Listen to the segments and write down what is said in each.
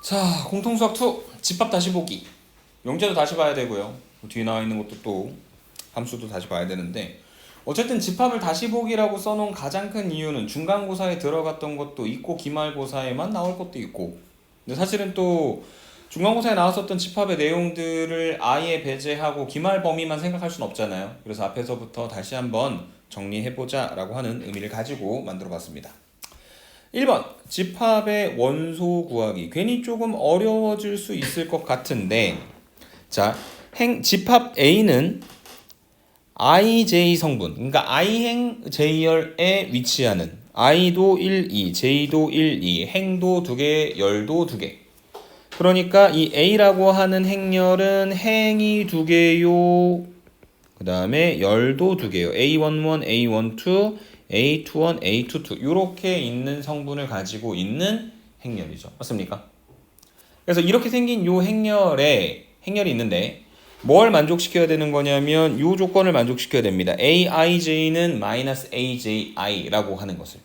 자, 공통수학 2 집합 다시 보기. 영재도 다시 봐야 되고요. 뒤에 나와 있는 것도 또 함수도 다시 봐야 되는데, 어쨌든 집합을 다시 보기라고 써놓은 가장 큰 이유는 중간고사에 들어갔던 것도 있고 기말고사에만 나올 것도 있고, 근데 사실은 또 중간고사에 나왔었던 집합의 내용들을 아예 배제하고 기말 범위만 생각할 수는 없잖아요. 그래서 앞에서부터 다시 한번 정리해보자 라고 하는 의미를 가지고 만들어 봤습니다. 1번 집합의 원소 구하기. 괜히 조금 어려워질 수 있을 것 같은데, 자, 집합 A는 ij 성분, 그러니까 i행 j열에 위치하는 i도 1, 2, j도 1, 2, 행도 2개, 열도 2개. 그러니까 이 A라고 하는 행열은 행이 2개요. 그 다음에 열도 2개요. A11, A12, A21, A22 이렇게 있는 성분을 가지고 있는 행렬이죠. 맞습니까? 그래서 이렇게 생긴 요 행렬이 있는데 뭘 만족시켜야 되는 거냐면 요 조건을 만족시켜야 됩니다. AIJ는 AJI라고 하는 것을.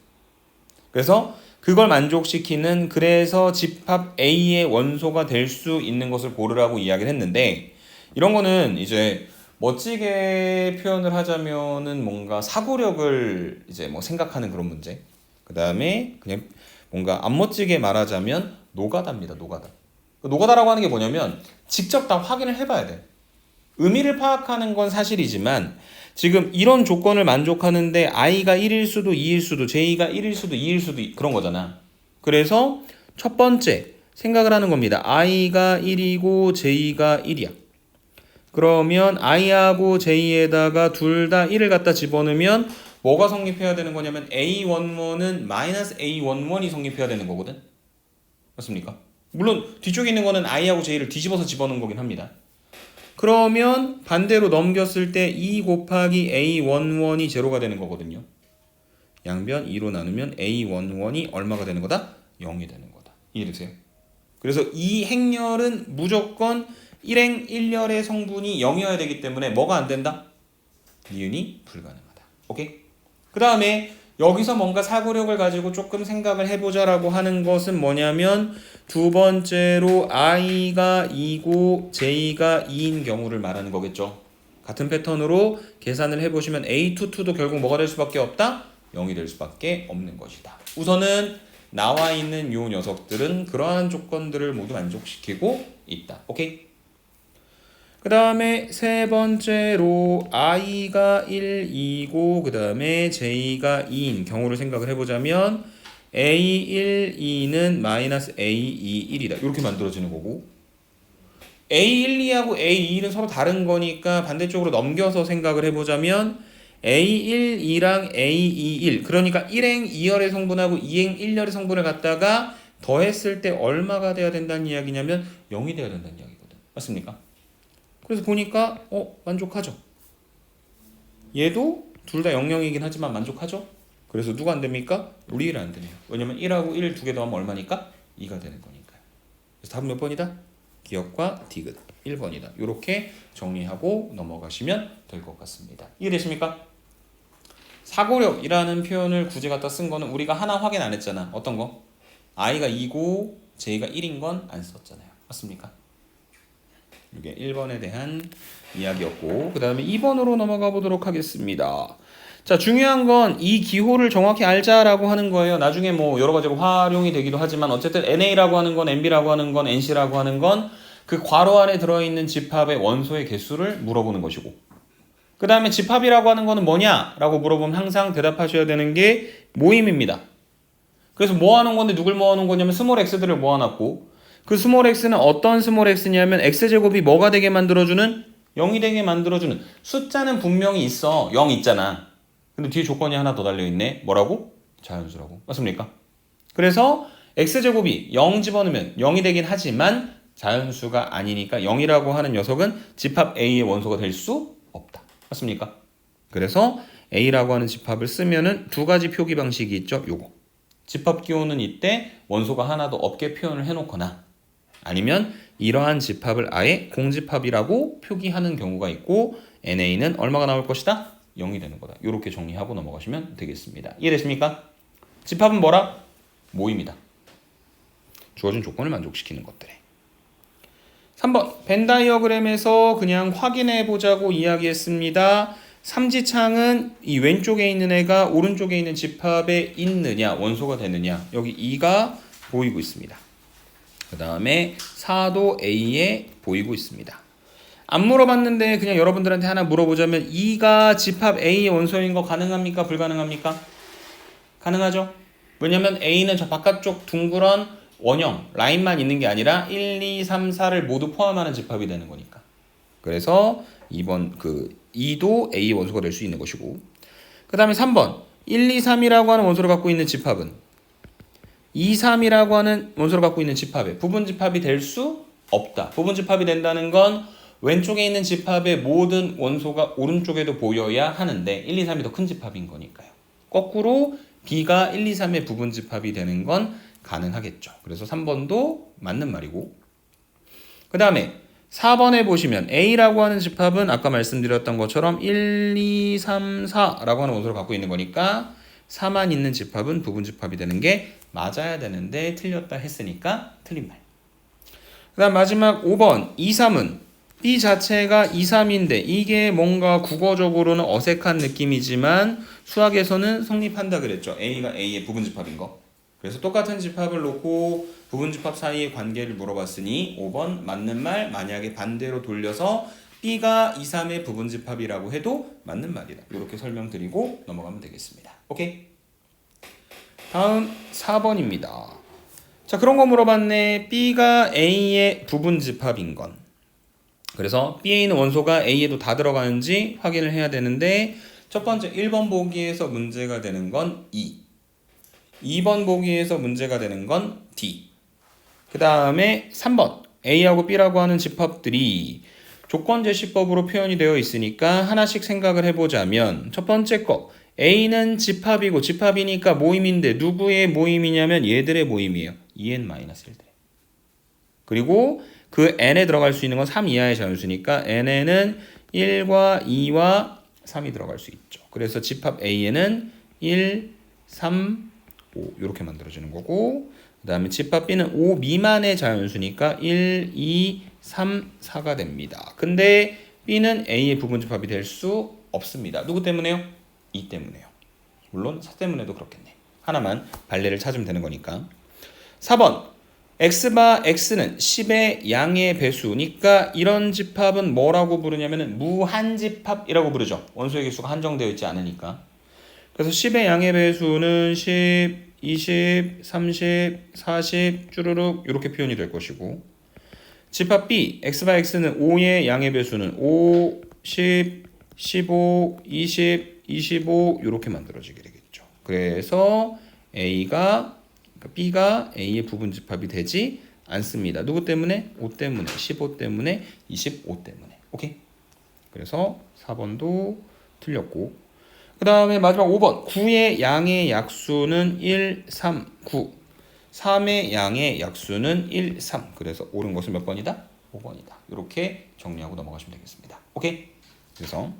그래서 그걸 만족시키는, 그래서 집합 A의 원소가 될 수 있는 것을 고르라고 이야기를 했는데, 이런 거는 이제 멋지게 표현을 하자면은 뭔가 사고력을 이제 뭐 생각하는 그런 문제. 그 다음에 그냥 뭔가 안 멋지게 말하자면 노가다입니다. 노가다. 노가다라고 하는 게 뭐냐면 직접 다 확인을 해봐야 돼. 의미를 파악하는 건 사실이지만 지금 이런 조건을 만족하는데 i가 1일 수도 2일 수도 j가 1일 수도 2일 수도 그런 거잖아. 그래서 첫 번째 생각을 하는 겁니다. i가 1이고 j가 1이야. 그러면 i하고 j에다가 둘 다 1을 갖다 집어넣으면 뭐가 성립해야 되는 거냐면 a11은 -a11이 성립해야 되는 거거든. 맞습니까? 물론 뒤쪽에 있는 거는 i하고 j를 뒤집어서 집어넣은 거긴 합니다. 그러면 반대로 넘겼을 때 2 곱하기 A11이 제로가 되는 거거든요. 양변 2로 나누면 A11이 얼마가 되는 거다? 0이 되는 거다. 이해되세요? 그래서 이 행렬은 무조건 1행 1열의 성분이 0이어야 되기 때문에 뭐가 안 된다? 니은이 불가능하다. 오케이? 그 다음에 여기서 뭔가 사고력을 가지고 조금 생각을 해보자라고 하는 것은 뭐냐면 두 번째로 i가 2고 j가 2인 경우를 말하는 거겠죠. 같은 패턴으로 계산을 해보시면 A22도 결국 뭐가 될 수밖에 없다? 0이 될 수밖에 없는 것이다. 우선은 나와 있는 요 녀석들은 그러한 조건들을 모두 만족시키고 있다. 오케이? 그 다음에 세 번째로 i가 1, 2고 그 다음에 j가 2인 경우를 생각을 해보자면 a1, 2는 -a2, 1이다. 이렇게 만들어지는 거고, a1, 2하고 a2는 서로 다른 거니까 반대쪽으로 넘겨서 생각을 해보자면 a1, 2랑 a2, 1, 그러니까 1행 2열의 성분하고 2행 1열의 성분을 갖다가 더했을 때 얼마가 돼야 된다는 이야기냐면 0이 돼야 된다는 이야기거든. 맞습니까? 그래서 보니까 만족하죠. 얘도 둘 다 00이긴 하지만 만족하죠. 그래서 누가 안 됩니까? 우리 1은 안 되네요. 왜냐면 1하고 1 두 개 더하면 얼마니까? 2가 되는 거니까요. 그래서 답은 몇 번이다? 기억과 디귿 1번이다. 이렇게 정리하고 넘어가시면 될 것 같습니다. 이해되십니까? 사고력이라는 표현을 굳이 갖다 쓴 거는 우리가 하나 확인 안 했잖아. 어떤 거? i가 2고 j가 1인 건 안 썼잖아요. 맞습니까? 이게 1번에 대한 이야기였고, 그 다음에 2번으로 넘어가 보도록 하겠습니다. 자, 중요한 건 이 기호를 정확히 알자라고 하는 거예요. 나중에 뭐 여러 가지로 활용이 되기도 하지만 어쨌든 NA라고 하는 건 NB라고 하는 건 NC라고 하는 건 그 괄호 안에 들어있는 집합의 원소의 개수를 물어보는 것이고, 그 다음에 집합이라고 하는 거는 뭐냐라고 물어보면 항상 대답하셔야 되는 게 모임입니다. 그래서 모아놓은 건데 누굴 모아놓은 거냐면 스몰 x들을 모아놨고, 그 스몰 x는 어떤 스몰 x냐면 x제곱이 뭐가 되게 만들어주는? 0이 되게 만들어주는, 숫자는 분명히 있어. 0 있잖아. 근데 뒤에 조건이 하나 더 달려있네. 뭐라고? 자연수라고. 맞습니까? 그래서 x제곱이 0 집어넣으면 0이 되긴 하지만 자연수가 아니니까 0이라고 하는 녀석은 집합 A의 원소가 될 수 없다. 맞습니까? 그래서 A라고 하는 집합을 쓰면은 두 가지 표기 방식이 있죠. 요거. 집합 기호는 이때 원소가 하나도 없게 표현을 해놓거나, 아니면 이러한 집합을 아예 공집합이라고 표기하는 경우가 있고, NA는 얼마가 나올 것이다? 0이 되는 거다. 이렇게 정리하고 넘어가시면 되겠습니다. 이해되십니까? 집합은 뭐라? 모임이다. 주어진 조건을 만족시키는 것들에. 3번 벤 다이어그램에서 그냥 확인해 보자고 이야기했습니다. 삼지창은 이 왼쪽에 있는 애가 오른쪽에 있는 집합에 있느냐, 원소가 되느냐. 여기 2가 보이고 있습니다. 그 다음에 4도 A에 보이고 있습니다. 안 물어봤는데 그냥 여러분들한테 하나 물어보자면 2가 집합 A의 원소인 거 가능합니까? 불가능합니까? 가능하죠? 왜냐면 A는 저 바깥쪽 둥그런 원형, 라인만 있는 게 아니라 1, 2, 3, 4를 모두 포함하는 집합이 되는 거니까. 그래서 2번 2도 A의 원소가 될 수 있는 것이고, 그 다음에 3번 1, 2, 3이라고 하는 원소를 갖고 있는 집합은 2, 3이라고 하는 원소를 갖고 있는 집합에 부분 집합이 될 수 없다. 부분 집합이 된다는 건 왼쪽에 있는 집합의 모든 원소가 오른쪽에도 보여야 하는데 1, 2, 3이 더 큰 집합인 거니까요. 거꾸로 B가 1, 2, 3의 부분 집합이 되는 건 가능하겠죠. 그래서 3번도 맞는 말이고, 그 다음에 4번에 보시면 A라고 하는 집합은 아까 말씀드렸던 것처럼 1, 2, 3, 4라고 하는 원소를 갖고 있는 거니까 4만 있는 집합은 부분 집합이 되는 게 맞아야 되는데 틀렸다 했으니까 틀린 말. 그 다음 마지막 5번 2, 3은 B 자체가 2, 3인데 이게 뭔가 국어적으로는 어색한 느낌이지만 수학에서는 성립한다 그랬죠. A가 A의 부분 집합인 거. 그래서 똑같은 집합을 놓고 부분 집합 사이의 관계를 물어봤으니 5번 맞는 말, 만약에 반대로 돌려서 B가 2, 3의 부분 집합이라고 해도 맞는 말이다. 이렇게 설명드리고 넘어가면 되겠습니다. 오케이? 다음 4번입니다. 자, 그런 거 물어봤네. B가 A의 부분 집합인 건. 그래서 B에 있는 원소가 A에도 다 들어가는지 확인을 해야 되는데 첫 번째 1번 보기에서 문제가 되는 건 E. 2번 보기에서 문제가 되는 건 D. 그 다음에 3번 A하고 B라고 하는 집합들이 조건제시법으로 표현이 되어 있으니까 하나씩 생각을 해보자면 첫 번째 거 A는 집합이고 집합이니까 모임인데 누구의 모임이냐면 얘들의 모임이에요. 2n-1들. 그리고 그 n에 들어갈 수 있는 건 3 이하의 자연수니까 n에는 1과 2와 3이 들어갈 수 있죠. 그래서 집합 A에는 1, 3, 5 이렇게 만들어지는 거고, 그 다음에 집합 B는 5 미만의 자연수니까 1, 2, 3, 4가 됩니다. 근데 B는 A의 부분집합이 될 수 없습니다. 누구 때문에요? 2 때문에요. 물론 4 때문에도 그렇겠네. 하나만 발레를 찾으면 되는 거니까. 4번 x바 x는 10의 양의 배수니까 이런 집합은 뭐라고 부르냐면 무한집합이라고 부르죠. 원소의 개수가 한정되어 있지 않으니까. 그래서 10의 양의 배수는 10, 20, 30, 40 쭈루룩 이렇게 표현이 될 것이고, 집합 B x바 x는 5의 양의 배수는 5, 10, 15, 20, 25 이렇게 만들어지게 되겠죠. 그래서 B가 A의 부분 집합이 되지 않습니다. 누구 때문에? 5 때문에, 15 때문에, 25 때문에. 오케이? 그래서 4번도 틀렸고, 그 다음에 마지막 5번 9의 양의 약수는 1, 3, 9 3의 양의 약수는 1, 3 그래서 옳은 것은 몇 번이다? 5번이다. 이렇게 정리하고 넘어가시면 되겠습니다. 오케이? 그래서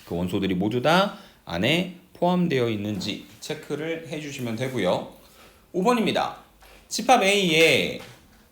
그 원소들이 모두 다 안에 포함되어 있는지 체크를 해주시면 되고요. 5번입니다. 집합 A의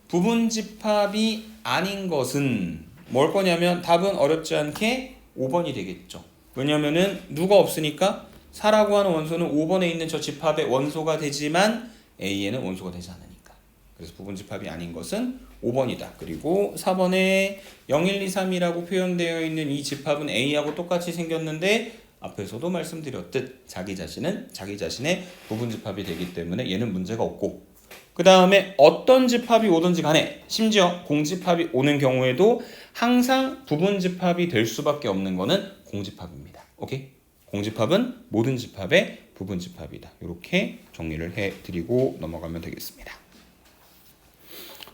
부분 집합이 아닌 것은 뭘 거냐면 답은 어렵지 않게 5번이 되겠죠. 왜냐면은 누가 없으니까 4라고 하는 원소는 5번에 있는 저 집합의 원소가 되지만 A에는 원소가 되지 않으니까. 그래서 부분 집합이 아닌 것은 5번이다. 그리고 4번에 0, 1, 2, 3이라고 표현되어 있는 이 집합은 A하고 똑같이 생겼는데 앞에서도 말씀드렸듯 자기 자신은 자기 자신의 부분 집합이 되기 때문에 얘는 문제가 없고, 그 다음에 어떤 집합이 오든지 간에 심지어 공집합이 오는 경우에도 항상 부분 집합이 될 수밖에 없는 거는 공집합입니다. 오케이? 공집합은 모든 집합의 부분 집합이다. 이렇게 정리를 해드리고 넘어가면 되겠습니다.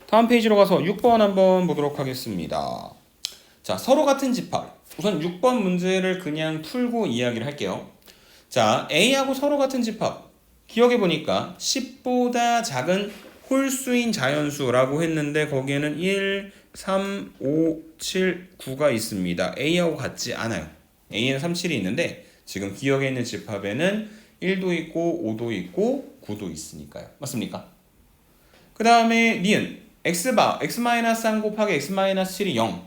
다음 페이지로 가서 6번 한번 보도록 하겠습니다. 자, 서로 같은 집합. 우선 6번 문제를 그냥 풀고 이야기를 할게요. 자, A하고 서로 같은 집합. 기억해보니까 10보다 작은 홀수인 자연수라고 했는데 거기에는 1, 3, 5, 7, 9가 있습니다. A하고 같지 않아요. A에는 3, 7이 있는데 지금 기억에 있는 집합에는 1도 있고 5도 있고 9도 있으니까요. 맞습니까? 그 다음에 니은 x바 x-3 곱하기 x-7이 0.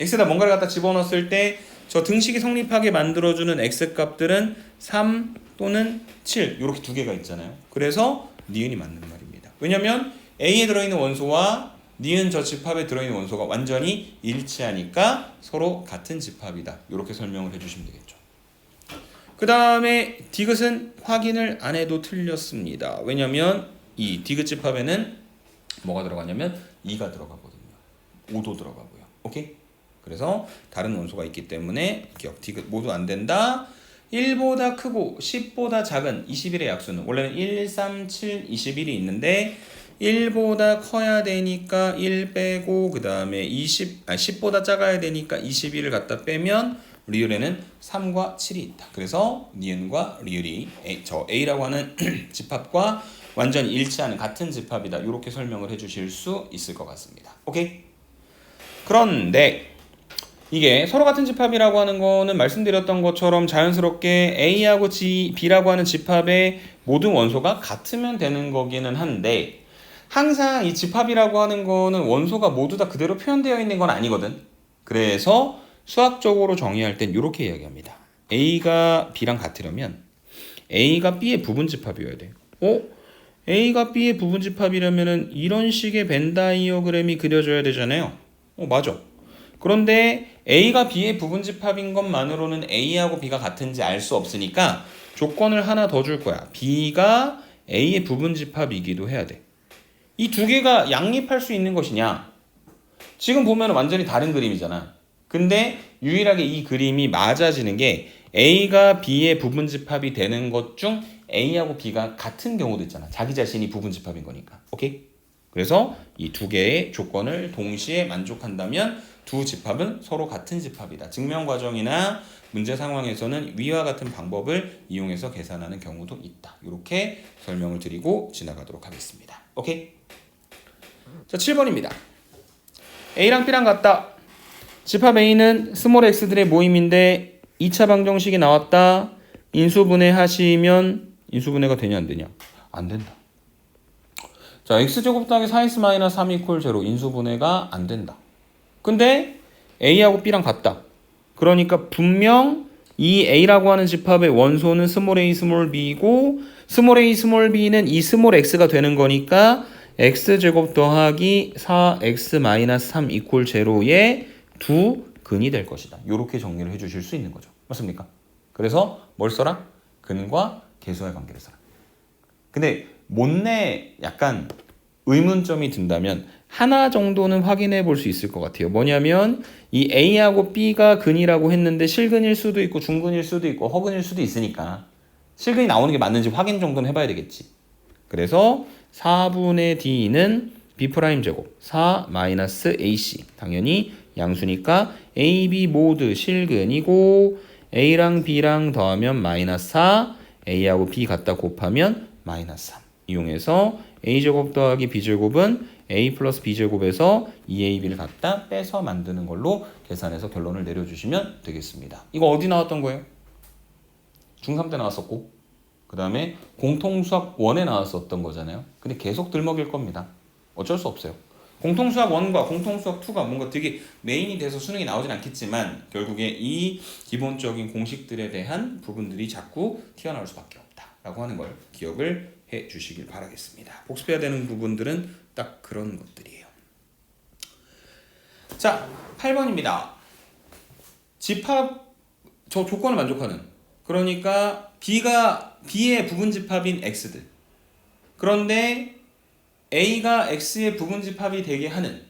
x에다 뭔가를 갖다 집어넣었을 때 저 등식이 성립하게 만들어주는 x값들은 3 또는 7 이렇게 두 개가 있잖아요. 그래서 니은이 맞는 말입니다. 왜냐면 a에 들어있는 원소와 니은 저 집합에 들어있는 원소가 완전히 일치하니까 서로 같은 집합이다. 이렇게 설명을 해주시면 되겠죠. 그 다음에 디귿은 확인을 안 해도 틀렸습니다. 왜냐면 이 디귿 집합에는 뭐가 들어가냐면 2가 들어가거든요. 5도 들어가고요. 오케이? 그래서 다른 원소가 있기 때문에 기억 디귿 모두 안 된다. 1보다 크고 10보다 작은 21의 약수는 원래는 1, 3, 7, 21이 있는데 1보다 커야 되니까 1 빼고 그 다음에 10보다 작아야 되니까 21을 갖다 빼면 리을에는 3과 7이 있다. 그래서 니은과 리을이 저 A라고 하는 집합과 완전히 일치하는 같은 집합이다. 이렇게 설명을 해주실 수 있을 것 같습니다. 오케이? 그런데 이게 서로 같은 집합이라고 하는 거는 말씀드렸던 것처럼 자연스럽게 A하고 B라고 하는 집합의 모든 원소가 같으면 되는 거기는 한데 항상 이 집합이라고 하는 거는 원소가 모두 다 그대로 표현되어 있는 건 아니거든. 그래서 수학적으로 정의할 땐 이렇게 이야기합니다. A가 B랑 같으려면 A가 B의 부분 집합이어야 돼. A가 B의 부분 집합이라면은 이런 식의 벤 다이어그램이 그려져야 되잖아요. 맞아. 그런데 A가 B의 부분 집합인 것만으로는 A하고 B가 같은지 알 수 없으니까 조건을 하나 더 줄 거야. B가 A의 부분 집합이기도 해야 돼. 이 두 개가 양립할 수 있는 것이냐? 지금 보면 완전히 다른 그림이잖아. 근데 유일하게 이 그림이 맞아지는 게 A가 B의 부분 집합이 되는 것 중 A하고 B가 같은 경우도 있잖아. 자기 자신이 부분 집합인 거니까. 오케이? 그래서 이 두 개의 조건을 동시에 만족한다면 두 집합은 서로 같은 집합이다. 증명 과정이나 문제 상황에서는 위와 같은 방법을 이용해서 계산하는 경우도 있다. 이렇게 설명을 드리고 지나가도록 하겠습니다. 오케이? 자, 7번입니다. A랑 B랑 같다. 집합 A는 스몰 x들의 모임인데 2차 방정식이 나왔다. 인수분해 하시면 인수분해가 되냐 안 되냐? 안 된다. 자, x제곱 더하기 4x-3 이퀄 0 인수분해가 안 된다. 근데 A하고 B랑 같다. 그러니까 분명 이 A라고 하는 집합의 원소는 스몰 a 스몰 b이고 스몰 a 스몰 b는 이 스몰 x가 되는 거니까 x제곱 더하기 4x-3 이퀄 0의 두 근이 될 것이다. 이렇게 정리를 해주실 수 있는 거죠. 맞습니까? 그래서 뭘 써라? 근과 계수의 관계를 써라. 근데 못내 약간 의문점이 든다면 하나 정도는 확인해 볼 수 있을 것 같아요. 뭐냐면 이 A하고 B가 근이라고 했는데 실근일 수도 있고 중근일 수도 있고 허근일 수도 있으니까 실근이 나오는 게 맞는지 확인 정도는 해봐야 되겠지. 그래서 4분의 D는 B'제곱 4-AC 당연히 양수니까 A, B 모두 실근이고 A랑 B랑 더하면 -4 A하고 B 갖다 곱하면 -3 이용해서 A제곱 더하기 B제곱은 A 플러스 B제곱에서 2AB를 갖다 빼서 만드는 걸로 계산해서 결론을 내려주시면 되겠습니다. 이거 어디 나왔던 거예요? 중3 때 나왔었고 그 다음에 공통수학 1에 나왔었던 거잖아요. 근데 계속 들먹일 겁니다. 어쩔 수 없어요. 공통수학 1과 공통수학 2가 뭔가 되게 메인이 돼서 수능이 나오진 않겠지만 결국에 이 기본적인 공식들에 대한 부분들이 자꾸 튀어나올 수밖에 없다라고 하는 걸 기억을 해 주시길 바라겠습니다. 복습해야 되는 부분들은 딱 그런 것들이에요. 자, 8번입니다. 집합 저 조건을 만족하는 그러니까 B가 B의 부분 집합인 X들 그런데 A가 X의 부분 집합이 되게 하는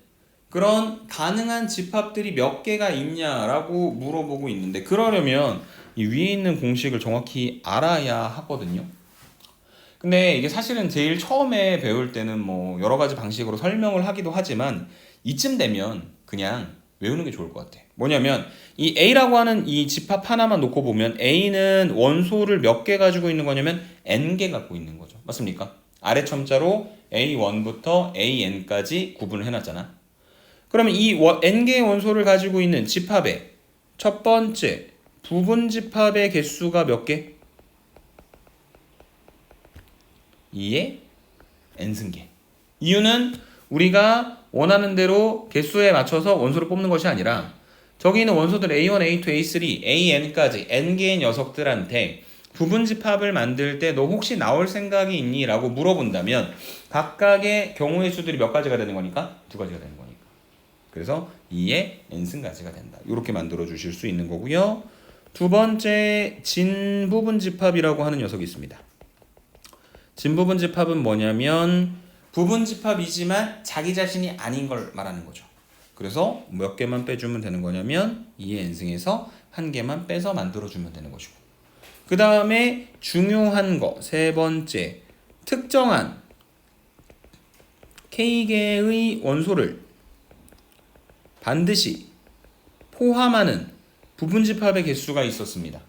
그런 가능한 집합들이 몇 개가 있냐라고 물어보고 있는데 그러려면 이 위에 있는 공식을 정확히 알아야 하거든요. 근데 이게 사실은 제일 처음에 배울 때는 뭐 여러 가지 방식으로 설명을 하기도 하지만 이쯤 되면 그냥 외우는 게 좋을 것 같아. 뭐냐면 이 A라고 하는 이 집합 하나만 놓고 보면 A는 원소를 몇 개 가지고 있는 거냐면 N개 갖고 있는 거죠. 맞습니까? 아래 첨자로 A1부터 AN까지 구분을 해놨잖아. 그러면 이 N개의 원소를 가지고 있는 집합의 첫 번째 부분 집합의 개수가 몇 개? 2의 N승계. 이유는 우리가 원하는 대로 개수에 맞춰서 원소를 뽑는 것이 아니라 저기 있는 원소들 A1, A2, A3, AN까지 n개의 녀석들한테 부분집합을 만들 때 너 혹시 나올 생각이 있니? 라고 물어본다면 각각의 경우의 수들이 몇 가지가 되는 거니까? 두 가지가 되는 거니까. 그래서 2의 n승가지가 된다. 이렇게 만들어 주실 수 있는 거고요. 두 번째 진부분집합이라고 하는 녀석이 있습니다. 진부분집합은 뭐냐면 부분집합이지만 자기 자신이 아닌 걸 말하는 거죠. 그래서 몇 개만 빼주면 되는 거냐면 2의 n승에서 한 개만 빼서 만들어주면 되는 것이고, 그 다음에 중요한 거 세 번째, 특정한 K개의 원소를 반드시 포함하는 부분집합의 개수가 있었습니다.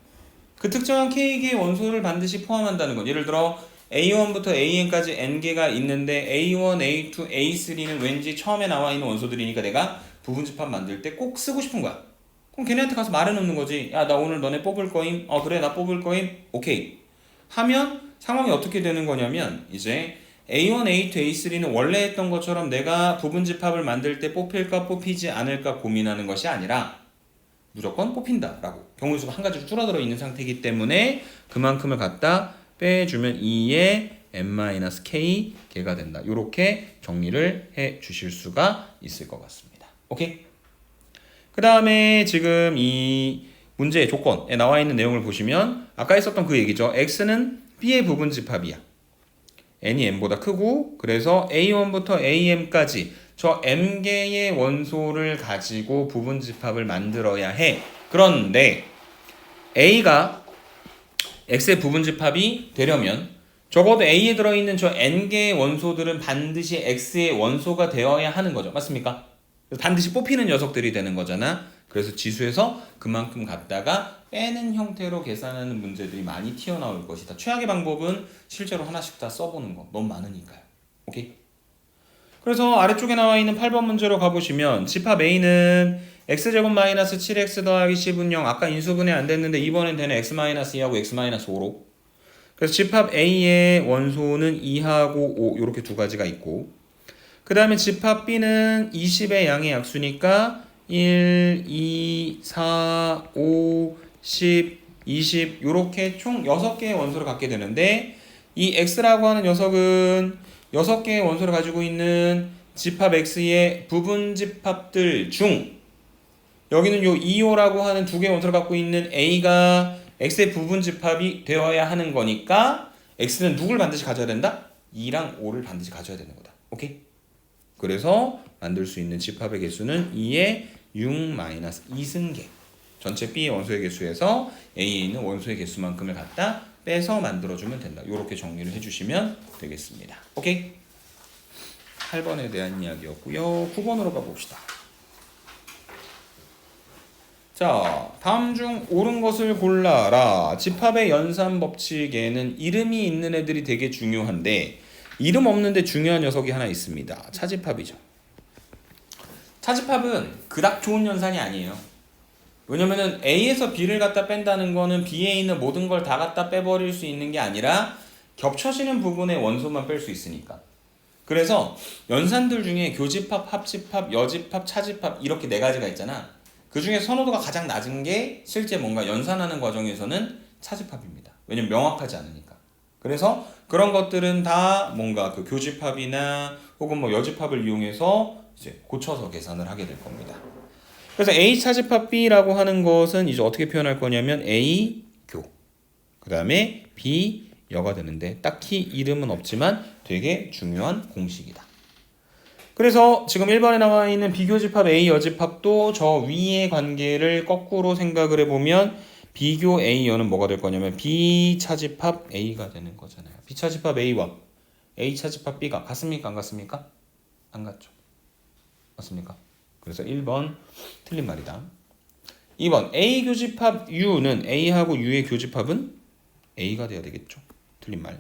그 특정한 K개의 원소를 반드시 포함한다는 건, 예를 들어 A1부터 AN까지 n개가 있는데 A1, A2, A3는 왠지 처음에 나와 있는 원소들이니까 내가 부분집합 만들 때 꼭 쓰고 싶은 거야. 그럼 걔네한테 가서 말해놓는 거지. 야, 나 오늘 너네 뽑을 거임. 그래, 나 뽑을 거임. 오케이. 하면 상황이 어떻게 되는 거냐면 이제 A1, A2, A3는 원래 했던 것처럼 내가 부분집합을 만들 때 뽑힐까 뽑히지 않을까 고민하는 것이 아니라 무조건 뽑힌다라고 경우의 수가 한 가지로 줄어들어 있는 상태이기 때문에 그만큼을 갖다 빼주면 2의 n-k 개가 된다. 이렇게 정리를 해 주실 수가 있을 것 같습니다. 오케이? 그 다음에 지금 이 문제의 조건에 나와 있는 내용을 보시면 아까 했었던 그 얘기죠. x는 b의 부분집합이야. n이 m보다 크고, 그래서 a1부터 am까지 저 m개의 원소를 가지고 부분집합을 만들어야 해. 그런데 a가 x의 부분집합이 되려면 적어도 a에 들어있는 저 n개의 원소들은 반드시 x의 원소가 되어야 하는 거죠. 맞습니까? 반드시 뽑히는 녀석들이 되는 거잖아. 그래서 지수에서 그만큼 갖다가 빼는 형태로 계산하는 문제들이 많이 튀어나올 것이다. 최악의 방법은 실제로 하나씩 다 써보는 거. 너무 많으니까요. 오케이? 그래서 아래쪽에 나와 있는 8번 문제로 가보시면 집합 A는 x제곱 마이너스 7x 더하기 10은 0. 아까 인수분해 안 됐는데 이번엔 되는 x-2하고 x-5로. 그래서 집합 A의 원소는 2하고 5 이렇게 두 가지가 있고, 그 다음에 집합 B는 20의 양의 약수니까 1, 2, 4, 5, 10, 20 이렇게 총 6개의 원소를 갖게 되는데, 이 X라고 하는 녀석은 6개의 원소를 가지고 있는 집합 X의 부분집합들 중 여기는 요 2호라고 하는 두 개의 원소를 갖고 있는 A가 X의 부분집합이 되어야 하는 거니까 X는 누굴 반드시 가져야 된다? 2랑 5를 반드시 가져야 되는 거다. 오케이? 그래서 만들 수 있는 집합의 개수는 2의 6-2승계. 전체 B의 원소의 개수에서 A에 있는 원소의 개수만큼을 갖다 빼서 만들어주면 된다. 이렇게 정리를 해주시면 되겠습니다. 오케이? 8번에 대한 이야기였고요. 9번으로 가봅시다. 자, 다음 중 옳은 것을 골라라. 집합의 연산 법칙에는 이름이 있는 애들이 되게 중요한데 이름 없는데 중요한 녀석이 하나 있습니다. 차집합이죠. 차집합은 그닥 좋은 연산이 아니에요. 왜냐면은 A에서 B를 갖다 뺀다는 거는 B에 있는 모든 걸 다 갖다 빼버릴 수 있는 게 아니라 겹쳐지는 부분의 원소만 뺄 수 있으니까. 그래서 연산들 중에 교집합, 합집합, 여집합, 차집합 이렇게 네 가지가 있잖아. 그 중에 선호도가 가장 낮은 게 실제 뭔가 연산하는 과정에서는 차집합입니다. 왜냐면 명확하지 않으니까. 그래서 그런 것들은 다 뭔가 그 교집합이나 혹은 뭐 여집합을 이용해서 이제 고쳐서 계산을 하게 될 겁니다. 그래서 A 차집합 B라고 하는 것은 이제 어떻게 표현할 거냐면 A 교, 그 다음에 B 여가 되는데 딱히 이름은 없지만 되게 중요한 공식이다. 그래서 지금 1번에 나와 있는 비교집합 A 여집합도 저 위의 관계를 거꾸로 생각을 해보면 비교 A 여는 뭐가 될 거냐면 B 차집합 A가 되는 거잖아요. B 차집합 A와 A 차집합 B가 같습니까? 안 같습니까? 안 같죠. 맞습니까? 그래서 1번 틀린 말이다. 2번 A 교집합 U는 A하고 U의 교집합은 A가 돼야 되겠죠. 틀린 말.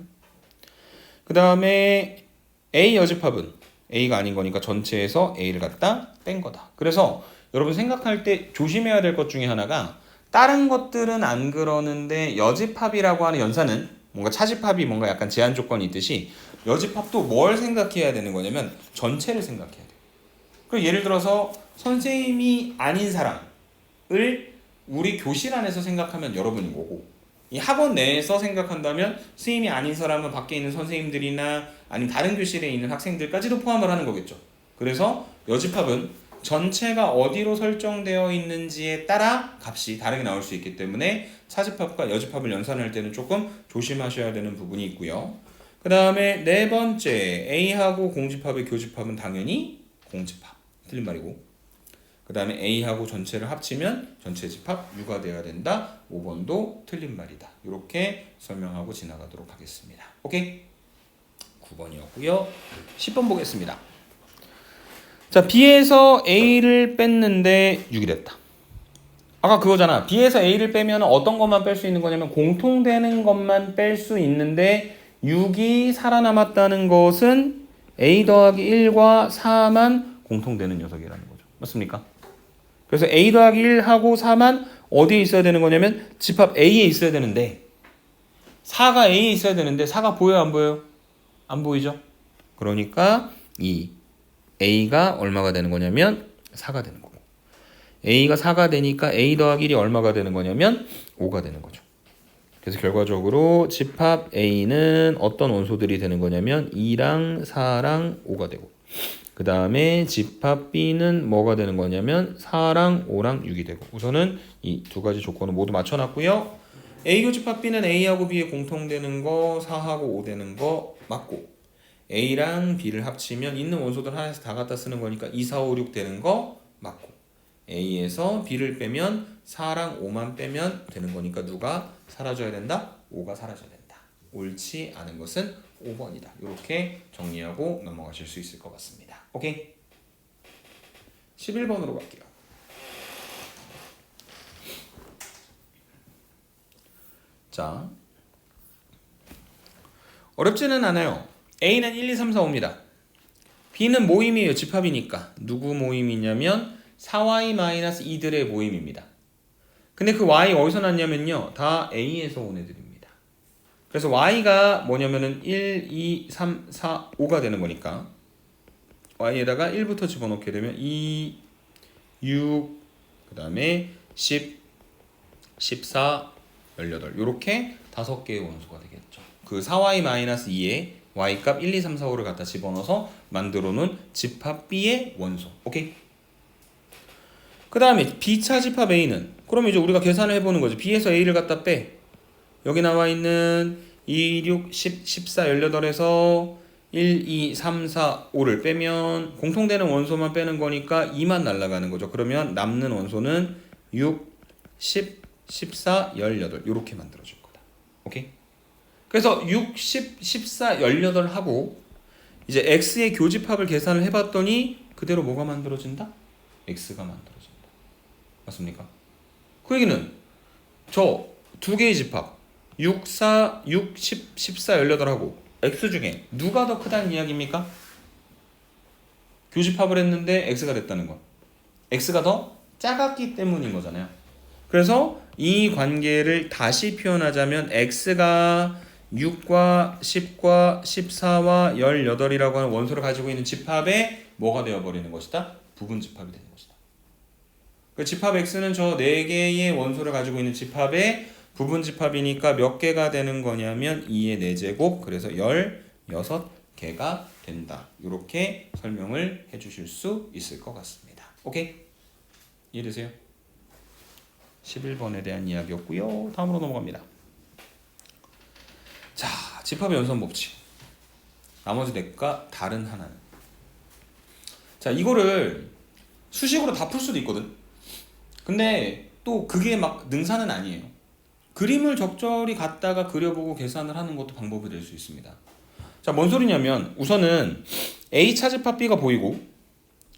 그 다음에 A 여집합은 A가 아닌 거니까 전체에서 A를 갖다 뺀 거다. 그래서 여러분 생각할 때 조심해야 될 것 중에 하나가 다른 것들은 안 그러는데 여집합이라고 하는 연산은 뭔가 차집합이 뭔가 약간 제한 조건이 있듯이 여집합도 뭘 생각해야 되는 거냐면 전체를 생각해야 돼요. 그 예를 들어서 선생님이 아닌 사람을 우리 교실 안에서 생각하면 여러분인 거고, 이 학원 내에서 생각한다면 선생님이 아닌 사람은 밖에 있는 선생님들이나 아니면 다른 교실에 있는 학생들까지도 포함을 하는 거겠죠. 그래서 여집합은 전체가 어디로 설정되어 있는지에 따라 값이 다르게 나올 수 있기 때문에 차집합과 여집합을 연산할 때는 조금 조심하셔야 되는 부분이 있고요. 그 다음에 네 번째, A하고 공집합의 교집합은 당연히 공집합. 틀린 말이고. 그 다음에 A하고 전체를 합치면 전체 집합 U가 되어야 된다. 5번도 틀린 말이다. 이렇게 설명하고 지나가도록 하겠습니다. 오케이? 9번이었고요. 10번 보겠습니다. 자, B에서 A를 뺐는데 6이 됐다. 아까 그거잖아. B에서 A를 빼면 어떤 것만 뺄 수 있는 거냐면 공통되는 것만 뺄 수 있는데 6이 살아남았다는 것은 A 더하기 1과 4만 공통되는 녀석이라는 거죠. 맞습니까? 그래서 A 더하기 1하고 4만 어디에 있어야 되는 거냐면 집합 A에 있어야 되는데 4가 A에 있어야 되는데 4가 보여요? 안 보여요? 안 보이죠? 그러니까 이 A가 얼마가 되는 거냐면 4가 되는 거고, A가 4가 되니까 A 더하기 1이 얼마가 되는 거냐면 5가 되는 거죠. 그래서 결과적으로 집합 A는 어떤 원소들이 되는 거냐면 2랑 4랑 5가 되고, 그 다음에 집합 B는 뭐가 되는 거냐면 4랑 5랑 6이 되고, 우선은 이 두 가지 조건을 모두 맞춰놨고요. A 교집합 B는 A하고 B에 공통되는 거 4하고 5 되는 거 맞고, A랑 B를 합치면 있는 원소들 하나에서 다 갖다 쓰는 거니까 2, 4, 5, 6 되는 거 맞고, A에서 B를 빼면 4랑 5만 빼면 되는 거니까 누가 사라져야 된다? 5가 사라져야 된다. 옳지 않은 것은 5번이다. 이렇게 정리하고 넘어가실 수 있을 것 같습니다. 오케이? 11번으로 갈게요. 자, 어렵지는 않아요. A는 1, 2, 3, 4, 5입니다. B는 모임이에요. 집합이니까. 누구 모임이냐면 4y-2들의 모임입니다. 근데 그 y 어디서 났냐면요. 다 A에서 온 애들입니다. 그래서 y가 뭐냐면은 1, 2, 3, 4, 5가 되는 거니까 y에다가 1부터 집어넣게 되면 2, 6, 그 다음에 10, 14, 18 이렇게 5개의 원소가 되겠죠. 그 4y-2에 y값 1, 2, 3, 4, 5를 갖다 집어넣어서 만들어 놓은 집합 B의 원소. 오케이? 그 다음에 B차 집합 A는, 그럼 이제 우리가 계산을 해보는 거죠. B에서 A를 갖다 빼. 여기 나와 있는 2, 6, 10, 14, 18에서 1, 2, 3, 4, 5를 빼면 공통되는 원소만 빼는 거니까 2만 날아가는 거죠. 그러면 남는 원소는 6, 10, 14, 18 이렇게 만들어질 거다. 오케이? 그래서 6, 10, 14, 18 하고 이제 X의 교집합을 계산을 해봤더니 그대로 뭐가 만들어진다? X가 만들어진다. 맞습니까? 그 얘기는 저 두 개의 집합 6, 4, 6, 10, 14, 18 하고 X 중에 누가 더 크다는 이야기입니까? 교집합을 했는데 X가 됐다는 건 X가 더 작았기 때문인 거잖아요. 그래서 이 관계를 다시 표현하자면 X가 6과 10과 14와 18이라고 하는 원소를 가지고 있는 집합에 뭐가 되어버리는 것이다? 부분 집합이 되는 것이다. 그 집합 X는 저 4개의 원소를 가지고 있는 집합의 부분 집합이니까 몇 개가 되는 거냐면 2의 4제곱, 그래서 16개가 된다. 이렇게 설명을 해주실 수 있을 것 같습니다. 오케이? 이해되세요? 11번에 대한 이야기였고요. 다음으로 넘어갑니다. 자, 집합의 연선 법칙. 나머지 넷과 다른 하나는. 자, 이거를 수식으로 다 풀 수도 있거든. 근데 또 그게 막 능사는 아니에요. 그림을 적절히 갖다가 그려보고 계산을 하는 것도 방법이 될 수 있습니다. 자, 뭔 소리냐면 우선은 A 차집합 B가 보이고,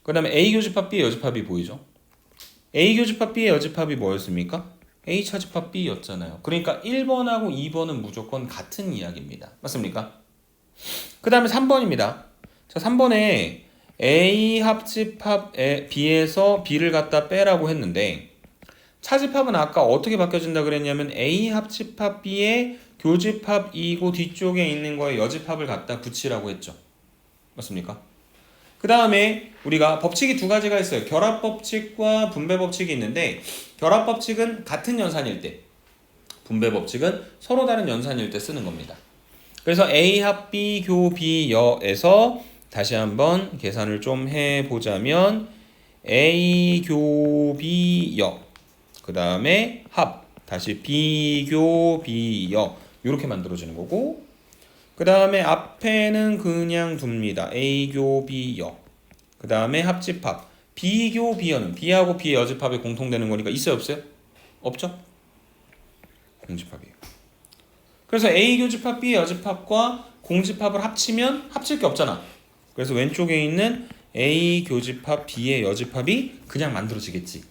그 다음에 A 교집합 B의 여집합이 보이죠. A 교집합 B의 여집합이 뭐였습니까? A 차집합 B였잖아요. 그러니까 1번하고 2번은 무조건 같은 이야기입니다. 맞습니까? 그 다음에 3번입니다. 자, 3번에 A 합집합 B에서 B를 갖다 빼라고 했는데 차집합은 아까 어떻게 바뀌어진다 그랬냐면 A 합집합 B의 교집합이고 뒤쪽에 있는 거에 여집합을 갖다 붙이라고 했죠. 맞습니까? 그 다음에 우리가 법칙이 두 가지가 있어요. 결합법칙과 분배법칙이 있는데 결합법칙은 같은 연산일 때, 분배법칙은 서로 다른 연산일 때 쓰는 겁니다. 그래서 A 합 B 교 B 여에서 다시 한번 계산을 좀 해보자면 A 교 B 여, 그 다음에 합 다시 B 교 B 여 이렇게 만들어지는 거고, 그 다음에 앞에는 그냥 둡니다. A 교 B 여, 그 다음에 합집합 B 교 B 여는 B하고 B의 여집합에 공통되는 거니까 있어요 없어요? 없죠? 공집합이에요. 그래서 A 교집합 B의 여집합과 공집합을 합치면 합칠 게 없잖아. 그래서 왼쪽에 있는 A 교집합 B의 여집합이 그냥 만들어지겠지.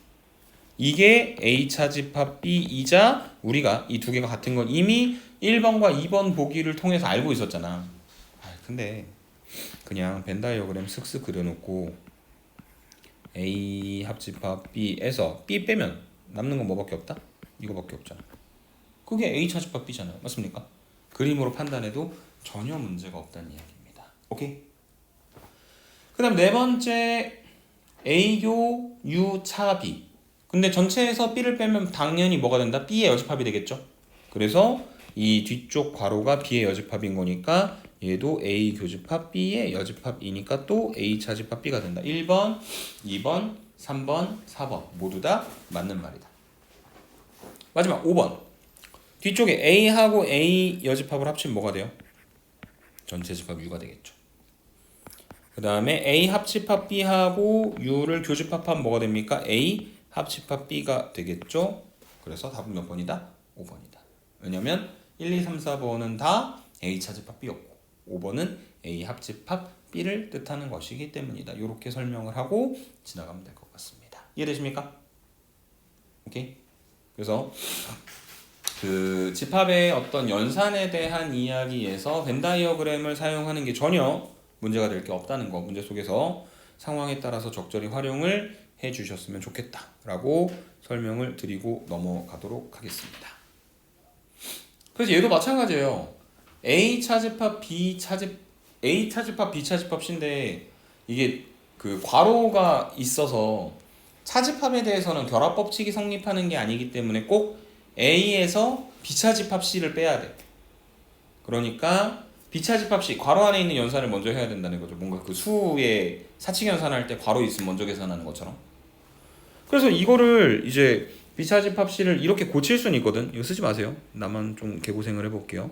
이게 A 차집합 B이자 우리가 이 두 개가 같은 건 이미 1번과 2번 보기를 통해서 알고 있었잖아. 근데 그냥 벤 다이어그램 슥슥 그려놓고 A 합집합 B에서 B 빼면 남는 건 뭐밖에 없다? 이거밖에 없잖아. 그게 A 차집합 B잖아요. 맞습니까? 그림으로 판단해도 전혀 문제가 없다는 이야기입니다. 오케이? 그 다음 네 번째 A교 U 차 B. 근데 전체에서 B를 빼면 당연히 뭐가 된다? B의 여집합이 되겠죠? 그래서 이 뒤쪽 괄호가 B의 여집합인 거니까 얘도 A 교집합 B의 여집합이니까 또 A 차집합 B가 된다. 1번, 2번, 3번, 4번 모두 다 맞는 말이다. 마지막 5번. 뒤쪽에 A하고 A 여집합을 합치면 뭐가 돼요? 전체 집합 U가 되겠죠. 그 다음에 A 합집합 B하고 U를 교집합하면 뭐가 됩니까? A 합집합 B가 되겠죠. 그래서 답은 몇 번이다? 5번이다. 왜냐면 1, 2, 3, 4번은 다 A 차집합 B였고 5번은 A 합집합 B를 뜻하는 것이기 때문이다. 이렇게 설명을 하고 지나가면 될 것 같습니다. 이해되십니까? 오케이? 그래서 그 집합의 어떤 연산에 대한 이야기에서 벤 다이어그램을 사용하는 게 전혀 문제가 될 게 없다는 거, 문제 속에서 상황에 따라서 적절히 활용을 해 주셨으면 좋겠다라고 설명을 드리고 넘어가도록 하겠습니다. 그래서 얘도 마찬가지예요. A 차집합 B 차집합 B 차집합 C인데 이게 그 괄호가 있어서 차집합에 대해서는 결합법칙이 성립하는 게 아니기 때문에 꼭 A에서 B차집합 C를 빼야 돼. 그러니까 B차집합 C, 괄호 안에 있는 연산을 먼저 해야 된다는 거죠. 뭔가 그 수의 사칙 연산할 때 괄호 있으면 먼저 계산하는 것처럼. 그래서 이거를 이제 B차집합 C를 이렇게 고칠 수는 있거든. 이거 쓰지 마세요. 나만 좀 개고생을 해볼게요.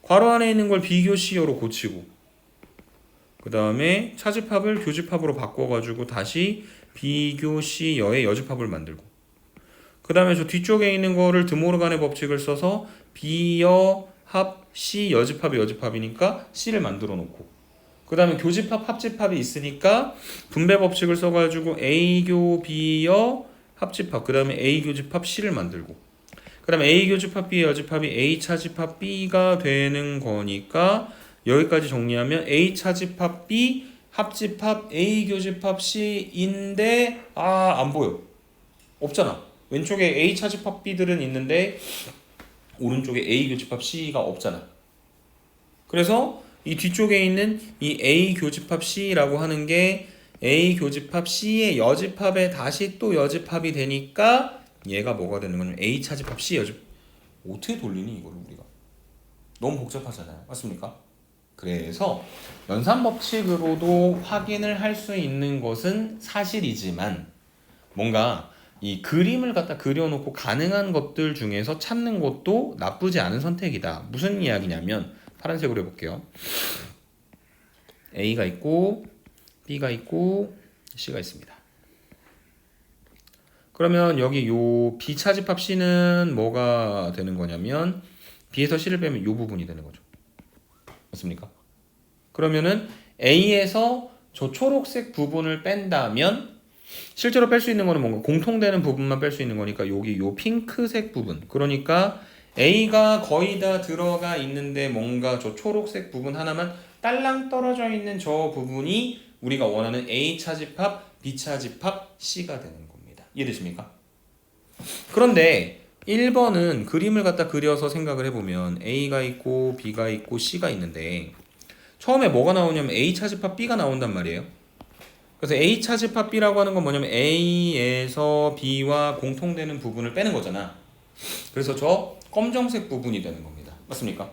괄호 안에 있는 걸 비교 C여로 고치고, 그 다음에 차집합을 교집합으로 바꿔가지고 다시 비교 C여의 여집합을 만들고, 그 다음에 저 뒤쪽에 있는 거를 드모르간의 법칙을 써서 B여 합 C 여집합이 여집합이니까 C를 만들어 놓고, 그 다음에 교집합 합집합이 있으니까 분배 법칙을 써가지고 A교 B여 합집합, 그 다음에 A 교집합 C를 만들고, 그 다음에 A 교집합 B 여집합이 A 차집합 B가 되는 거니까 여기까지 정리하면 A 차집합 B 합집합 A 교집합 C인데 안 보여. 없잖아. 왼쪽에 A 차집합 B들은 있는데 오른쪽에 A 교집합 C가 없잖아. 그래서 이 뒤쪽에 있는 이 A 교집합 C라고 하는 게 A 교집합 C의 여집합에 다시 또 여집합이 되니까 얘가 뭐가 되는 거냐면 A 차집합 C 여집. 어떻게 돌리니 이거를 우리가? 너무 복잡하잖아요. 맞습니까? 그래서 연산 법칙으로도 확인을 할 수 있는 것은 사실이지만 뭔가 이 그림을 갖다 그려놓고 가능한 것들 중에서 찾는 것도 나쁘지 않은 선택이다. 무슨 이야기냐면 파란색으로 해볼게요. A가 있고 B가 있고 C가 있습니다. 그러면 여기 요 B 차집합 C는 뭐가 되는 거냐면 B에서 C를 빼면 요 부분이 되는 거죠. 맞습니까? 그러면은 A에서 저 초록색 부분을 뺀다면 실제로 뺄 수 있는 거는 뭔가 공통되는 부분만 뺄 수 있는 거니까 여기 요 핑크색 부분, 그러니까 A가 거의 다 들어가 있는데 뭔가 저 초록색 부분 하나만 딸랑 떨어져 있는 저 부분이 우리가 원하는 A 차집합 B 차집합 C가 되는 겁니다. 이해되십니까? 그런데 1번은 그림을 갖다 그려서 생각을 해보면 A가 있고 B가 있고 C가 있는데 처음에 뭐가 나오냐면 A 차집합 B가 나온단 말이에요. 그래서 A 차집합 B라고 하는 건 뭐냐면 A에서 B와 공통되는 부분을 빼는 거잖아. 그래서 저 검정색 부분이 되는 겁니다. 맞습니까?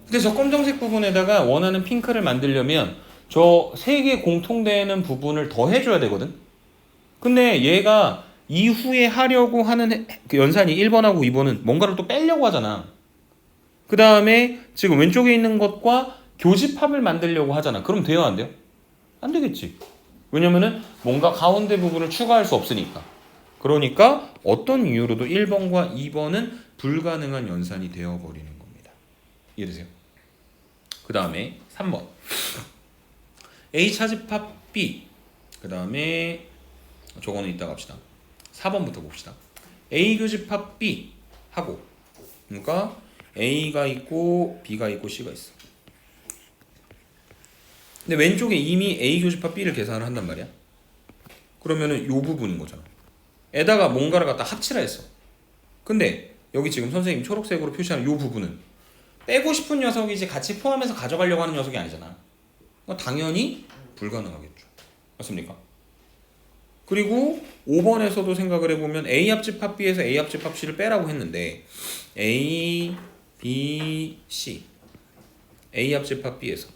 근데 저 검정색 부분에다가 원하는 핑크를 만들려면 저 세 개 공통되는 부분을 더 해줘야 되거든. 근데 얘가 이후에 하려고 하는 그 연산이 1번하고 2번은 뭔가를 또 빼려고 하잖아. 그 다음에 지금 왼쪽에 있는 것과 교집합을 만들려고 하잖아. 그럼 돼요, 안 돼요? 안 되겠지. 왜냐면은 뭔가 가운데 부분을 추가할 수 없으니까. 그러니까 어떤 이유로도 1번과 2번은 불가능한 연산이 되어버리는 겁니다. 이해되세요? 그 다음에 3번 A 차집합 B. 그 다음에 저거는 이따 갑시다. 4번부터 봅시다. A 교집합 B 하고, 그러니까 A가 있고 B가 있고 C가 있어. 근데 왼쪽에 이미 A 교집합 B를 계산을 한단 말이야. 그러면은 요 부분인 거잖아. 에다가 뭔가를 갖다 합치라 했어. 근데 여기 지금 선생님 초록색으로 표시하는 요 부분은 빼고 싶은 녀석이지 같이 포함해서 가져가려고 하는 녀석이 아니잖아. 그러니까 당연히 불가능하겠죠. 맞습니까? 그리고 5번에서도 생각을 해보면 A 합집합 B에서 A 합집합 C를 빼라고 했는데 A, B, C A 합집합 B에서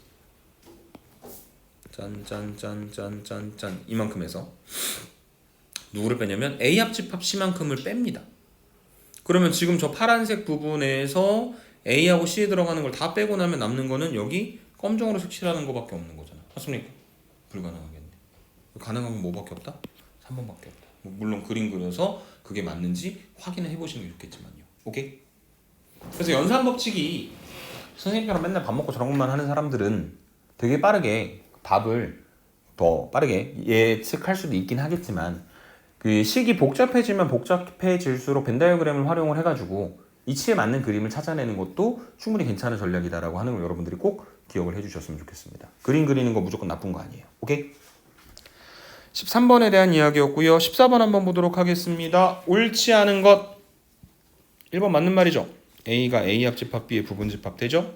짠 이만큼에서 누구를 빼냐면 A 합집합 C만큼을 뺍니다. 그러면 지금 저 파란색 부분에서 A하고 C에 들어가는 걸 다 빼고 나면 남는 거는 여기 검정으로 색칠하는 거밖에 없는 거잖아. 맞습니까? 불가능하겠네. 가능한 건 뭐밖에 없다? 3번밖에 없다. 물론 그림 그려서 그게 맞는지 확인을 해보시는 게 좋겠지만요. 오케이? 그래서 연산 법칙이 선생님처럼 맨날 밥 먹고 저런 것만 하는 사람들은 되게 빠르게 답을 더 빠르게 예측할 수도 있긴 하겠지만 그 식이 복잡해지면 복잡해질수록 벤 다이어그램을 활용을 해가지고 이치에 맞는 그림을 찾아내는 것도 충분히 괜찮은 전략이다라고 하는 걸 여러분들이 꼭 기억을 해주셨으면 좋겠습니다. 그림 그리는 거 무조건 나쁜 거 아니에요. 오케이? 13번에 대한 이야기였고요. 14번 한번 보도록 하겠습니다. 옳지 않은 것 1번 맞는 말이죠. A가 A 합집합 B의 부분집합 되죠.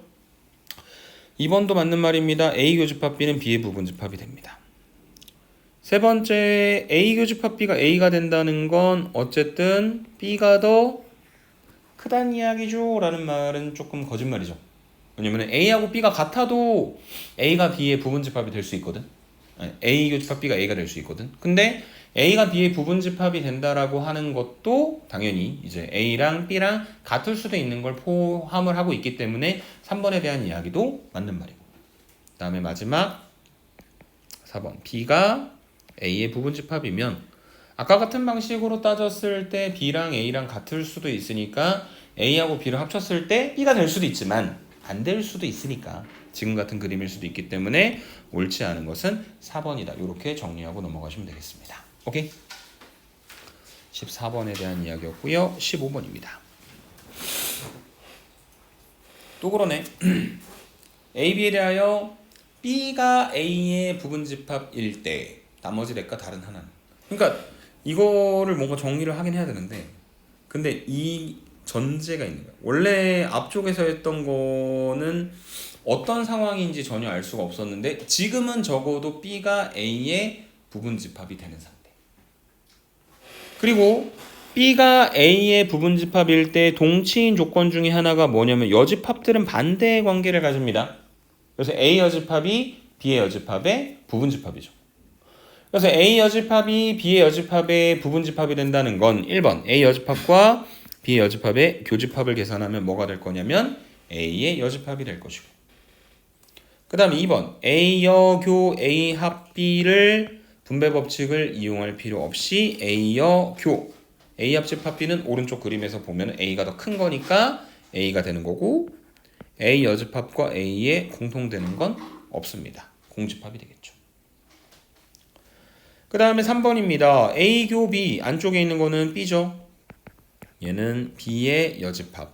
2번도 맞는 말입니다. A 교집합 B는 B의 부분집합이 됩니다. 세 번째 A 교집합 B가 A가 된다는 건 어쨌든 B가 더 크다는 이야기죠 라는 말은 조금 거짓말이죠. 왜냐면 A하고 B가 같아도 A가 B의 부분집합이 될 수 있거든. A 교집합 B가 A가 될 수 있거든. 근데 A가 B의 부분집합이 된다라고 하는 것도 당연히 이제 A랑 B랑 같을 수도 있는 걸 포함을 하고 있기 때문에 3번에 대한 이야기도 맞는 말이고. 그 다음에 마지막 4번 B가 A의 부분집합이면 아까 같은 방식으로 따졌을 때 B랑 A랑 같을 수도 있으니까 A하고 B를 합쳤을 때 B가 될 수도 있지만 안 될 수도 있으니까 지금 같은 그림일 수도 있기 때문에 옳지 않은 것은 4번이다. 이렇게 정리하고 넘어가시면 되겠습니다. 오케이? 14번에 대한 이야기였고요. 15번입니다. 또 그러네. A, B에 대하여 B가 A의 부분집합일 때 나머지 넷과 다른 하나는. 그러니까 이거를 뭔가 정리를 하긴 해야 되는데 근데 이 전제가 있는 거야. 원래 앞쪽에서 했던 거는 어떤 상황인지 전혀 알 수가 없었는데 지금은 적어도 B가 A의 부분집합이 되는 상태. 그리고 B가 A의 부분집합일 때 동치인 조건 중에 하나가 뭐냐면 여집합들은 반대의 관계를 가집니다. 그래서 A 여집합이 B의 여집합의 부분집합이죠. 그래서 A 여집합이 B의 여집합의 부분집합이 된다는 건 1번 A 여집합과 B의 여집합의 교집합을 계산하면 뭐가 될 거냐면 A의 여집합이 될 것이고 그 다음에 2번 A 여교 A 합 B를 분배 법칙을 이용할 필요 없이 A 여교 A 합집합 B는 오른쪽 그림에서 보면 A가 더 큰 거니까 A가 되는 거고 A 여집합과 A에 공통되는 건 없습니다. 공집합이 되겠죠. 그 다음에 3번입니다. A 교 B 안쪽에 있는 거는 B죠. 얘는 B의 여집합,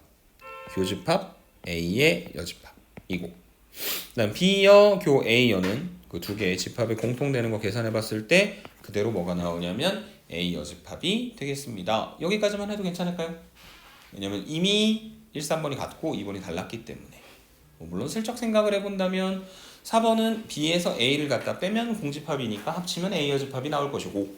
교집합 A의 여집합이고 그 다음 B여 교 A여는 그 두 개의 집합에 공통되는 거 계산해 봤을 때 그대로 뭐가 나오냐면 A 여집합이 되겠습니다. 여기까지만 해도 괜찮을까요? 왜냐면 이미 1, 3번이 같고 2번이 달랐기 때문에. 물론 슬쩍 생각을 해본다면 4번은 B에서 A를 갖다 빼면 공집합이니까 합치면 A 여집합이 나올 것이고,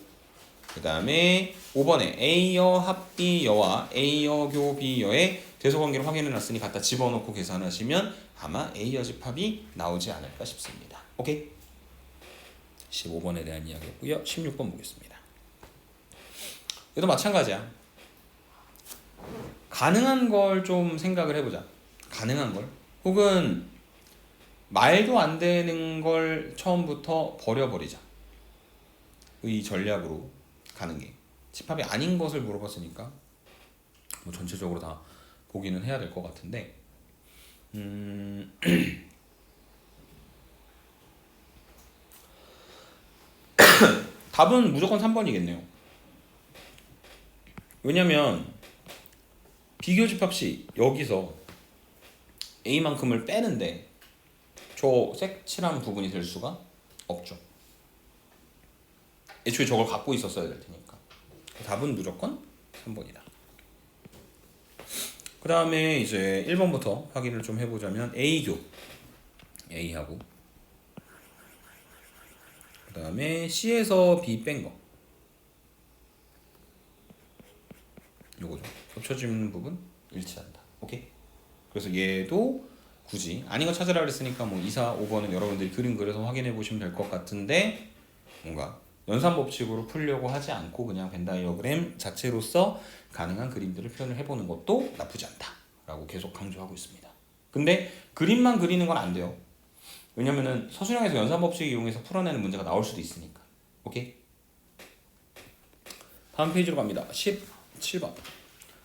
그 다음에 5번에 A여 합 B여와 A여 교 B여의 대소관계를 확인해놨으니 갖다 집어넣고 계산하시면 아마 A 여집합이 나오지 않을까 싶습니다. 오케이? 15번에 대한 이야기였고요. 16번 보겠습니다. 얘도 마찬가지야. 가능한 걸 좀 생각을 해보자. 가능한 걸. 혹은 말도 안 되는 걸 처음부터 버려버리자. 이 전략으로 가는 게. 집합이 아닌 것을 물어봤으니까 뭐 전체적으로 다 보기는 해야 될 것 같은데 답은 무조건 3번이겠네요. 왜냐면 비교집합시 여기서 A만큼을 빼는데 저 색칠한 부분이 될 수가 없죠. 애초에 저걸 갖고 있었어야 될 테니까. 답은 무조건 3번이다. 그 다음에 이제 1번부터 확인을 좀 해보자면 A교 A하고, 그 다음에 C에서 B 뺀 거 요거죠. 겹쳐지는 부분 일치한다. 오케이? 그래서 얘도 굳이 아닌 거 찾으라 그랬으니까 뭐 2, 4, 5번은 여러분들이 그림 그려서 확인해 보시면 될 것 같은데, 뭔가 연산 법칙으로 풀려고 하지 않고 그냥 벤 다이어그램 자체로서 가능한 그림들을 표현을 해보는 것도 나쁘지 않다 라고 계속 강조하고 있습니다. 근데 그림만 그리는 건 안 돼요. 왜냐면은 서술형에서 연산 법칙 이용해서 풀어내는 문제가 나올 수도 있으니까. 오케이? 다음 페이지로 갑니다. 17번.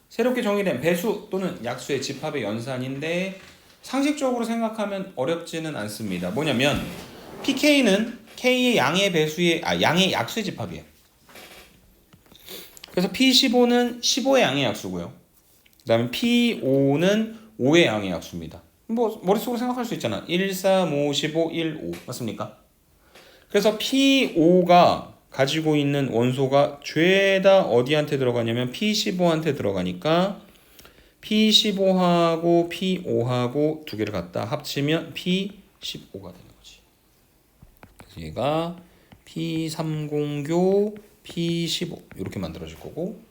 새롭게 정의된 배수 또는 약수의 집합의 연산인데 상식적으로 생각하면 어렵지는 않습니다. 뭐냐면 PK는 K의 양의 배수의 양의 약수의 집합이에요. 그래서 P15는 15의 양의 약수고요. 그다음에 P5는 5의 양의 약수입니다. 뭐 머릿속으로 생각할 수 있잖아. 1, 3, 5, 15, 1, 5 맞습니까? 그래서 P5가 가지고 있는 원소가 죄다 어디한테 들어가냐면 P15한테 들어가니까 P15하고 P5하고 두 개를 갖다 합치면 P15가 되는 거지. 그래서 얘가 P30교 P15 이렇게 만들어질 거고,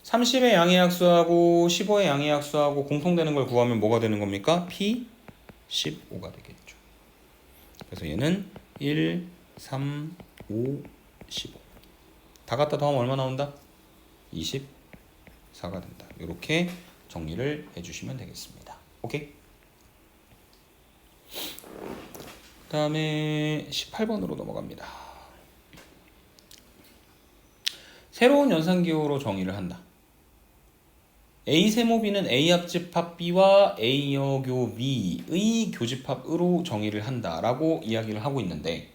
30의 양의 약수하고 15의 양의 약수하고 공통되는 걸 구하면 뭐가 되는 겁니까? P15가 되겠죠. 그래서 얘는 1, 3, 5, 15 다 갖다 더하면 얼마 나온다? 24가 된다. 이렇게 정리를 해주시면 되겠습니다. 오케이? 그 다음에 18번으로 넘어갑니다. 새로운 연산기호로 정의를 한다. A 세모 B는 A 합집합 B와 A 여교 B의 교집합으로 정의를 한다라고 이야기를 하고 있는데,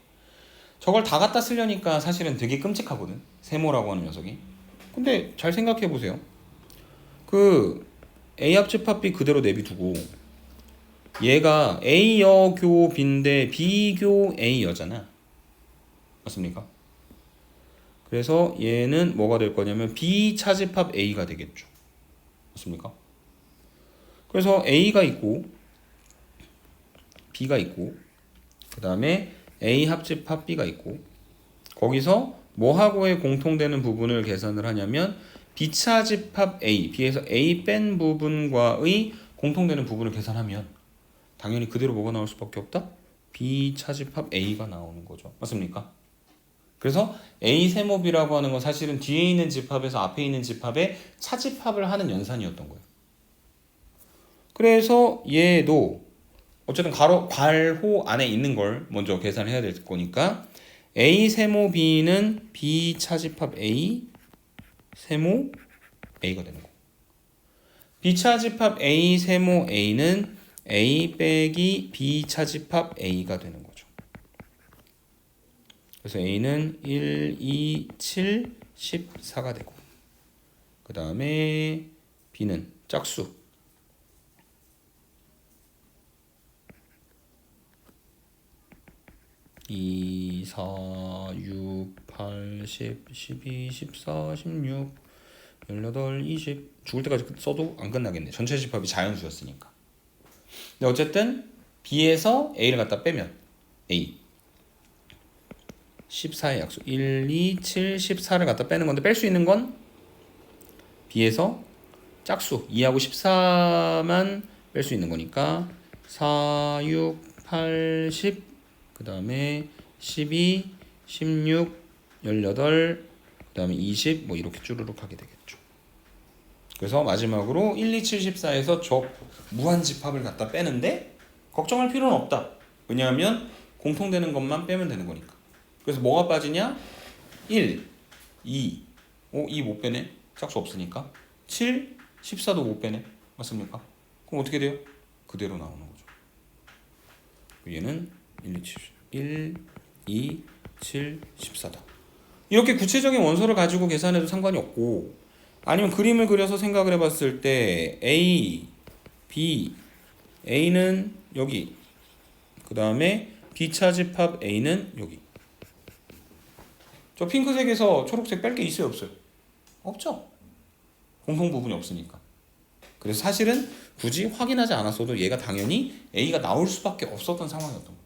저걸 다 갖다 쓰려니까 사실은 되게 끔찍하거든. 세모라고 하는 녀석이. 근데 잘 생각해 보세요. 그 A 합집합 B 그대로 내비두고 얘가 A 여교 B인데 B교 A 여잖아. 맞습니까? 그래서 얘는 뭐가 될 거냐면 B 차집합 A가 되겠죠. 맞습니까? 그래서 A가 있고 B가 있고 그 다음에 A 합집합 B가 있고, 거기서 뭐하고의 공통되는 부분을 계산을 하냐면 B차집합 A, B에서 A 뺀 부분과의 공통되는 부분을 계산하면 당연히 그대로 뭐가 나올 수밖에 없다? B차집합 A가 나오는 거죠. 맞습니까? 그래서 A 세모 B라고 하는 건 사실은 뒤에 있는 집합에서 앞에 있는 집합에 차집합을 하는 연산이었던 거예요. 그래서 얘도 어쨌든 괄호 안에 있는 걸 먼저 계산해야 될 거니까 A 세모 B는 B 차집합 A 세모 A가 되는 거. B 차집합 A 세모 A는 A 빼기 B 차집합 A가 되는 거죠. 그래서 A는 1, 2, 7, 14가 되고, 그 다음에 B는 짝수 2, 4, 6, 8, 10, 12, 14, 16, 18, 20 죽을 때까지 써도 안 끝나겠네. 전체 집합이 자연수였으니까. 근데 어쨌든 B에서 A를 갖다 빼면 A 14의 약수 1, 2, 7, 14를 갖다 빼는 건데 뺄 수 있는 건 B에서 짝수 2하고 14만 뺄 수 있는 거니까 4, 6, 8, 10 그 다음에 12, 16, 18 그 다음에 20 뭐 이렇게 쭈루룩 하게 되겠죠. 그래서 마지막으로 1, 2, 7, 14에서 저 무한 집합을 갖다 빼는데 걱정할 필요는 없다. 왜냐하면 공통되는 것만 빼면 되는 거니까. 그래서 뭐가 빠지냐? 1, 2, 2 못 빼네. 짝수 없으니까. 7, 14도 못 빼네. 맞습니까? 그럼 어떻게 돼요? 그대로 나오는 거죠. 얘는 1, 2, 7, 14다. 이렇게 구체적인 원소를 가지고 계산해도 상관이 없고 아니면 그림을 그려서 생각을 해봤을 때 A, B, A는 여기 그 다음에 B차 집합 A는 여기. 저 핑크색에서 초록색 뺄 게 있어요 없어요? 없죠. 공통 부분이 없으니까. 그래서 사실은 굳이 확인하지 않았어도 얘가 당연히 A가 나올 수밖에 없었던 상황이었던 거예요.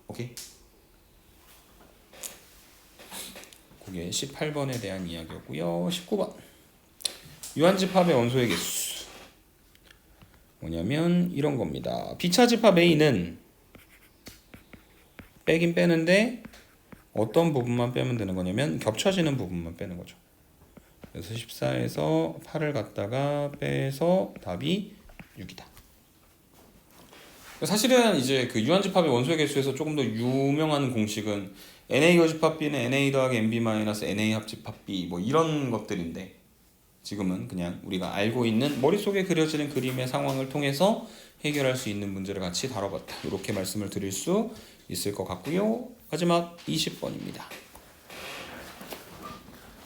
오케이? 그게 18번에 대한 이야기였고요. 19번 유한집합의 원소의 개수 뭐냐면 이런 겁니다. B차 집합 A는 빼긴 빼는데 어떤 부분만 빼면 되는 거냐면 겹쳐지는 부분만 빼는 거죠. 그래서 14에서 8을 갖다가 빼서 답이 6이다. 사실은 이제 그 유한집합의 원소의 개수에서 조금 더 유명한 공식은 NA 여집합 B는 NA 더하기 NB 마이너스 NA 합집합 B 뭐 이런 것들인데 지금은 그냥 우리가 알고 있는 머릿속에 그려지는 그림의 상황을 통해서 해결할 수 있는 문제를 같이 다뤄봤다. 이렇게 말씀을 드릴 수 있을 것 같고요. 마지막 20번입니다.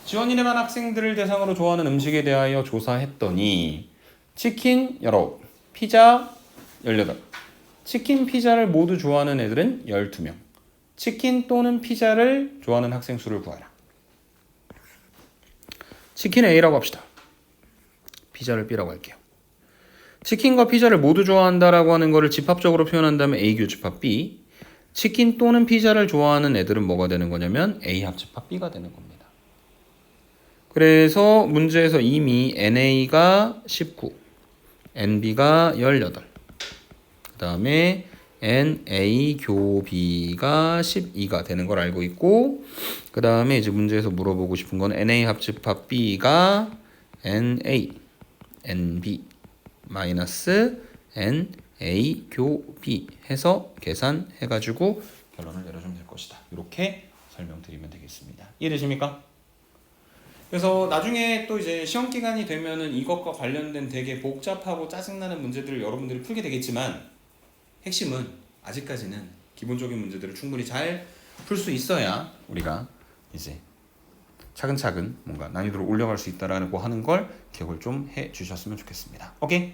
지원인의 반 학생들을 대상으로 좋아하는 음식에 대하여 조사했더니 치킨 19, 피자 18. 치킨, 피자를 모두 좋아하는 애들은 12명. 치킨 또는 피자를 좋아하는 학생 수를 구하라. 치킨 A라고 합시다. 피자를 B라고 할게요. 치킨과 피자를 모두 좋아한다라고 하는 거를 집합적으로 표현한다면 A 교집합 B. 치킨 또는 피자를 좋아하는 애들은 뭐가 되는 거냐면 A 합집합 B가 되는 겁니다. 그래서 문제에서 이미 NA가 19, NB가 18, 그 다음에 NA 교 B가 12가 되는 걸 알고 있고 그 다음에 이제 문제에서 물어보고 싶은 건 NA 합집합 B가 NA, NB 마이너스 NA 교 B 해서 계산해가지고 결론을 내려주면 될 것이다. 이렇게 설명드리면 되겠습니다. 이해되십니까? 그래서 나중에 또 이제 시험 기간이 되면은 이것과 관련된 되게 복잡하고 짜증나는 문제들을 여러분들이 풀게 되겠지만 핵심은 아직까지는 기본적인 문제들을 충분히 잘 풀 수 있어야 우리가 이제 차근차근 뭔가 난이도를 올려갈 수 있다라고 하는 걸 기억을 좀 해 주셨으면 좋겠습니다. 오케이?